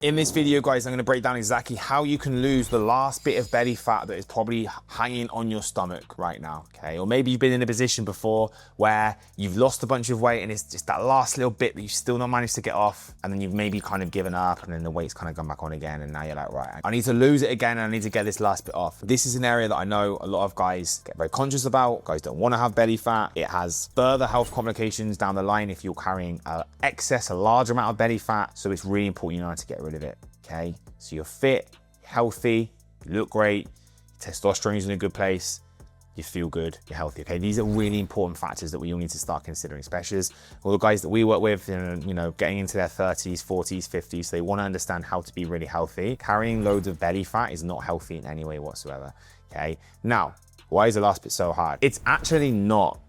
In this video, guys, I'm going to break down exactly how you can lose the last bit of belly fat that is probably hanging on your stomach right now, okay? Or maybe you've been in a position before where you've lost a bunch of weight and it's just that last little bit that you've still not managed to get off, and then you've maybe kind of given up and then the weight's kind of gone back on again, and now you're like, right, I need to lose it again and I need to get this last bit off. This is an area that I know a lot of guys get very conscious about. Guys don't want to have belly fat. It has further health complications down the line if you're carrying a large amount of belly fat, so it's really important you know how to get rid of it. Okay, so you're fit, healthy, you look great, testosterone's in a good place, you feel good, you're healthy. Okay, these are really important factors that we all need to start considering, especially as all the guys that we work with, you know, getting into their 30s, 40s, 50s, so they want to understand how to be really healthy. Carrying loads of belly fat is not healthy in any way whatsoever. Okay, now, why is the last bit so hard? It's actually not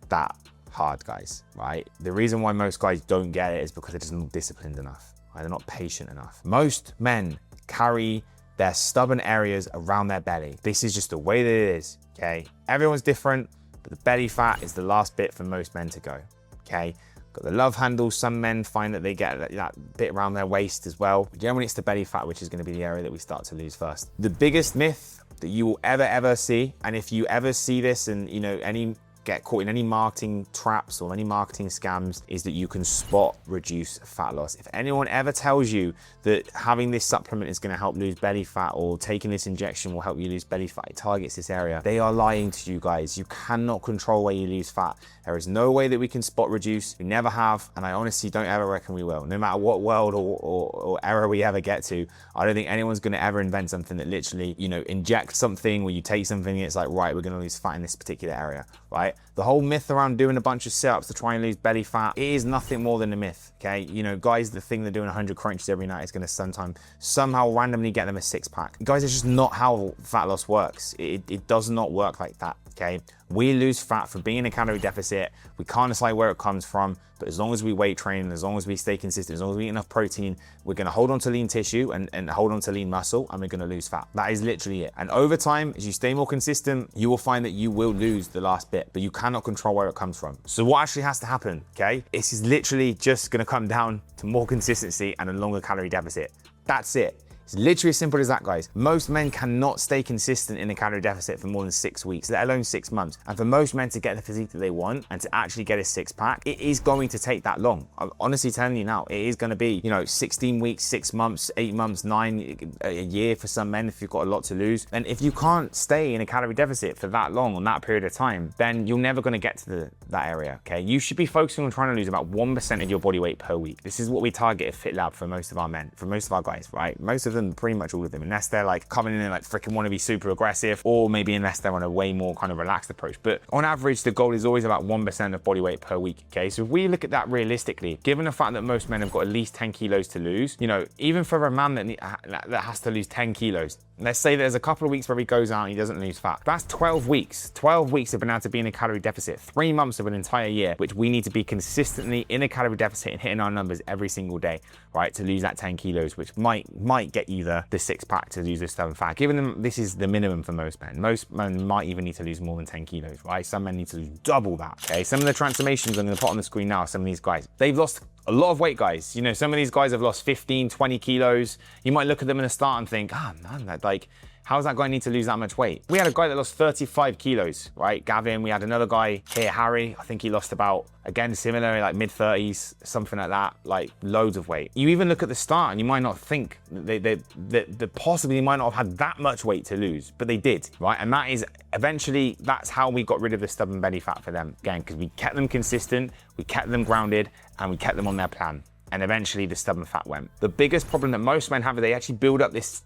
that hard, guys, right? The reason why most guys don't get it is because they're just not disciplined enough. They're not patient enough. Most men carry their stubborn areas around their belly. This is just the way that it is, okay? Everyone's different, but the belly fat is the last bit for most men to go, okay? Got the love handle. Some men find that they get that bit around their waist as well. But generally, it's the belly fat, which is gonna be the area that we start to lose first. The biggest myth that you will ever see, and if you ever see this and, you know, get caught in any marketing traps or any marketing scams, is that you can spot reduce fat loss. If anyone ever tells you that having this supplement is going to help lose belly fat or taking this injection will help you lose belly fat, it targets this area, they are lying to you guys. You cannot control where you lose fat. There is no way that we can spot reduce. We never have, and I honestly don't ever reckon we will. No matter what world or era we ever get to, I don't think anyone's going to ever invent something that literally, you know, injects something where you take something and it's like, right, we're going to lose fat in this particular area, right? The whole myth around doing a bunch of sit-ups to try and lose belly fat, it is nothing more than a myth, okay? You know, guys that think they're doing 100 crunches every night is going to somehow randomly get them a six-pack. Guys, it's just not how fat loss works. It does not work like that, okay? We lose fat from being in a calorie deficit. We can't decide where it comes from, but as long as we weight train, as long as we stay consistent, as long as we eat enough protein, we're going to hold on to lean tissue and hold on to lean muscle, and we're going to lose fat. That is literally it. And over time, as you stay more consistent, you will find that you will lose the last bit, but you cannot control where it comes from. So what actually has to happen, okay? This is literally just going to come down to more consistency and a longer calorie deficit. That's it. It's literally as simple as that, guys. Most men cannot stay consistent in a calorie deficit for more than 6 weeks, let alone 6 months. And for most men to get the physique that they want and to actually get a six-pack, it is going to take that long. I'm honestly telling you now, it is going to be, you know, 16 weeks, 6 months, 8 months, 9, a year for some men if you've got a lot to lose. And if you can't stay in a calorie deficit for that long on that period of time, then you're never going to get to that area, okay? You should be focusing on trying to lose about 1% of your body weight per week. This is what we target at FitLab for most of our men, for most of our guys, right? Most of them, pretty much all of them, unless they're like coming in and like freaking want to be super aggressive, or maybe unless they're on a way more kind of relaxed approach. But on average, the goal is always about 1% of body weight per week, okay? So if we look at that realistically, given the fact that most men have got at least 10 kilos to lose, you know, even for a man that has to lose 10 kilos, let's say there's a couple of weeks where he goes out and he doesn't lose fat. That's 12 weeks. 12 weeks of being able to be in a calorie deficit, 3 months of an entire year, which we need to be consistently in a calorie deficit and hitting our numbers every single day, right? To lose that 10 kilos, which might get you the six-pack to lose this stubborn fat. Given them, this is the minimum for most men. Most men might even need to lose more than 10 kilos, right? Some men need to lose double that, okay? Some of the transformations I'm gonna put on the screen now, some of these guys, they've lost a lot of weight, guys. You know, some of these guys have lost 15, 20 kilos. You might look at them in the start and think, man, that like, how's that guy need to lose that much weight? We had a guy that lost 35 kilos, right? Gavin. We had another guy here, Harry. I think he lost about, again, similar, like mid-30s, something like that, like loads of weight. You even look at the start and you might not think that possibly might not have had that much weight to lose, but they did, right? And that is eventually, that's how we got rid of the stubborn belly fat for them. Again, because we kept them consistent, we kept them grounded, and we kept them on their plan. And eventually the stubborn fat went. The biggest problem that most men have is they actually build up this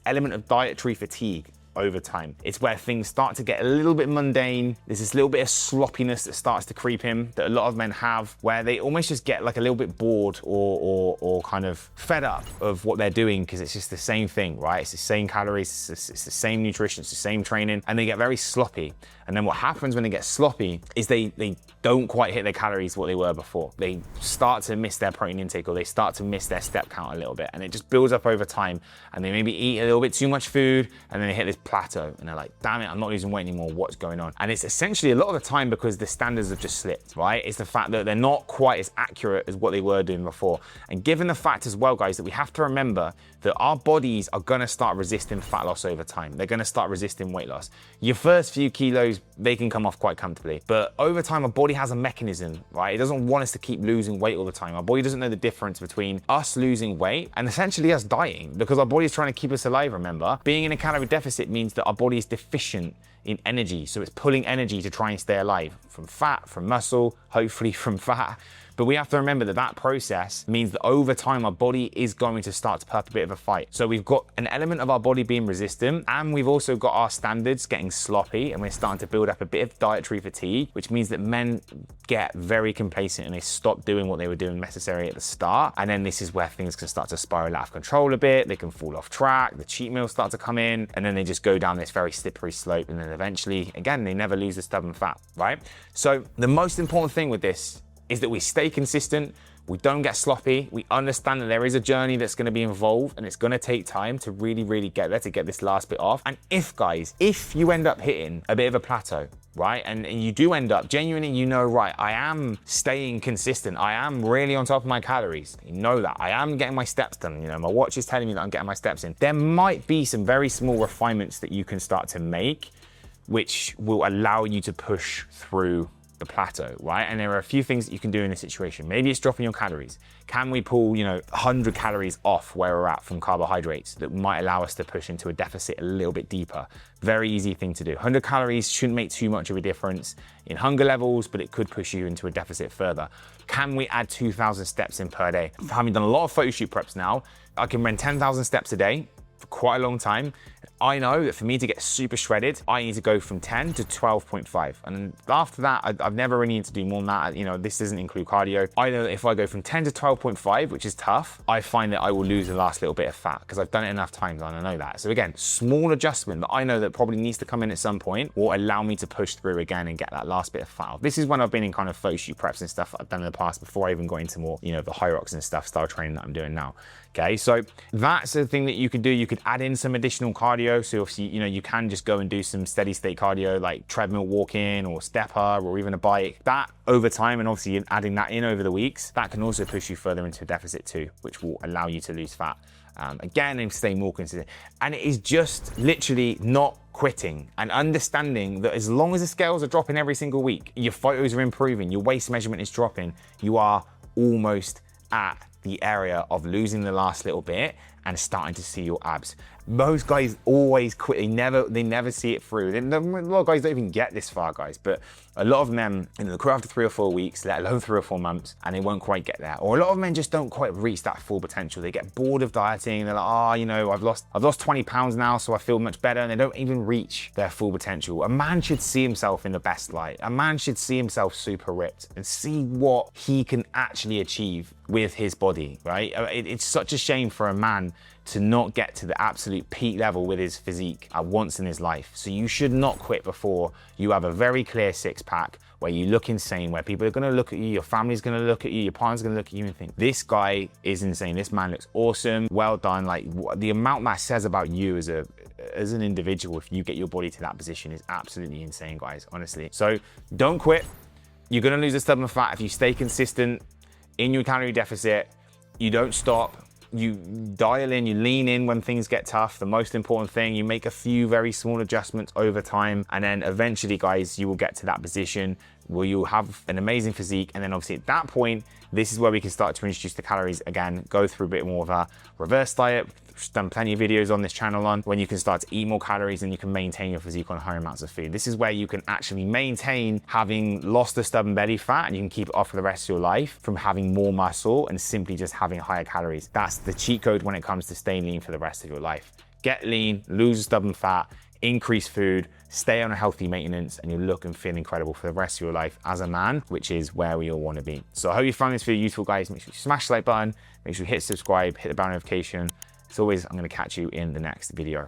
element of dietary fatigue over time. It's where things start to get a little bit mundane. There's this little bit of sloppiness that starts to creep in that a lot of men have, where they almost just get like a little bit bored or kind of fed up of what they're doing, because it's just the same thing, right? It's the same calories, it's the same nutrition, it's the same training, and they get very sloppy. And then what happens when they get sloppy is they don't quite hit their calories what they were before. They start to miss their protein intake, or they start to miss their step count a little bit, and it just builds up over time, and they maybe eat a little bit too much food, and then they hit this plateau, and they're like, damn it, I'm not losing weight anymore, what's going on? And it's essentially a lot of the time because the standards have just slipped, right? It's the fact that they're not quite as accurate as what they were doing before. And given the fact as well, guys, that we have to remember that our bodies are gonna start resisting fat loss over time. They're gonna start resisting weight loss. Your first few kilos, they can come off quite comfortably, but over time, our body has a mechanism, right? It doesn't want us to keep losing weight all the time. Our body doesn't know the difference between us losing weight and essentially us dieting, because our body is trying to keep us alive, remember? Being in a calorie deficit means that our body is deficient in energy, so it's pulling energy to try and stay alive from fat, from muscle, hopefully from fat. But we have to remember that that process means that over time, our body is going to start to put up a bit of a fight. So we've got an element of our body being resistant, and we've also got our standards getting sloppy, and we're starting to build up a bit of dietary fatigue, which means that men get very complacent and they stop doing what they were doing necessary at the start. And then this is where things can start to spiral out of control a bit. They can fall off track, the cheat meals start to come in, and then they just go down this very slippery slope. And then eventually, again, they never lose the stubborn fat, right? So the most important thing with this is that we stay consistent, we don't get sloppy, we understand that there is a journey that's gonna be involved, and it's gonna take time to really get there, to get this last bit off. And if, guys, if you end up hitting a bit of a plateau, right, and you do end up genuinely, you know, right, I am staying consistent, I am really on top of my calories, you know that, I am getting my steps done, you know, my watch is telling me that I'm getting my steps in. There might be some very small refinements that you can start to make, which will allow you to push through the plateau, right? And there are a few things that you can do in this situation. Maybe it's dropping your calories. Can we pull, 100 calories off where we're at from carbohydrates that might allow us to push into a deficit a little bit deeper? Very easy thing to do. 100 calories shouldn't make too much of a difference in hunger levels, but it could push you into a deficit further. Can we add 2,000 steps in per day? Having done a lot of photo shoot preps now, I can run 10,000 steps a day for quite a long time. I know that for me to get super shredded, I need to go from 10 to 12.5. And after that, I've never really needed to do more than that. This doesn't include cardio. I know that if I go from 10 to 12.5, which is tough, I find that I will lose the last little bit of fat because I've done it enough times and I know that. So again, small adjustment that I know that probably needs to come in at some point will allow me to push through again and get that last bit of fat off. This is when I've been in kind of photo shoot preps and stuff I've done in the past before I even got into more, the Hyrox and stuff, style training that I'm doing now. Okay, so that's the thing that you could do. You could add in some additional cardio. So obviously, you can just go and do some steady state cardio like treadmill walking or stepper or even a bike. That over time, and obviously adding that in over the weeks, that can also push you further into a deficit too, which will allow you to lose fat. Again, and stay more consistent. And it is just literally not quitting and understanding that as long as the scales are dropping every single week, your photos are improving, your waist measurement is dropping, you are almost at the area of losing the last little bit and starting to see your abs. Most guys always quit. They never see it through. A lot of guys don't even get this far, guys, but a lot of men, they'll quit after 3 or 4 weeks, let alone 3 or 4 months, and they won't quite get there. Or a lot of men just don't quite reach that full potential. They get bored of dieting. They're like, I've lost 20 pounds now, so I feel much better. And they don't even reach their full potential. A man should see himself in the best light. A man should see himself super ripped and see what he can actually achieve with his body, right? It's such a shame for a man to not get to the absolute peak level with his physique at once in his life. So you should not quit before you have a very clear six-pack where you look insane, where people are gonna look at you, your family's gonna look at you, your partner's gonna look at you and think, this guy is insane, this man looks awesome, well done. Like the amount that says about you as an individual, if you get your body to that position, is absolutely insane, guys, honestly. So don't quit. You're gonna lose a stubborn fat if you stay consistent in your calorie deficit. You don't stop. You dial in, you lean in when things get tough. The most important thing, you make a few very small adjustments over time, and then eventually, guys, you will get to that position where you'll have an amazing physique. And then obviously at that point, this is where we can start to introduce the calories again, go through a bit more of a reverse diet. I've done plenty of videos on this channel on when you can start to eat more calories and you can maintain your physique on higher amounts of food. This is where you can actually maintain having lost the stubborn belly fat, and you can keep it off for the rest of your life from having more muscle and simply just having higher calories. That's the cheat code when it comes to staying lean for the rest of your life. Get lean, lose the stubborn fat, increase food, stay on a healthy maintenance, and you'll look and feel incredible for the rest of your life as a man, which is where we all want to be. So I hope you found this video useful, guys. Make sure you smash the like button, make sure you hit subscribe, hit the bell notification. As always, I'm going to catch you in the next video.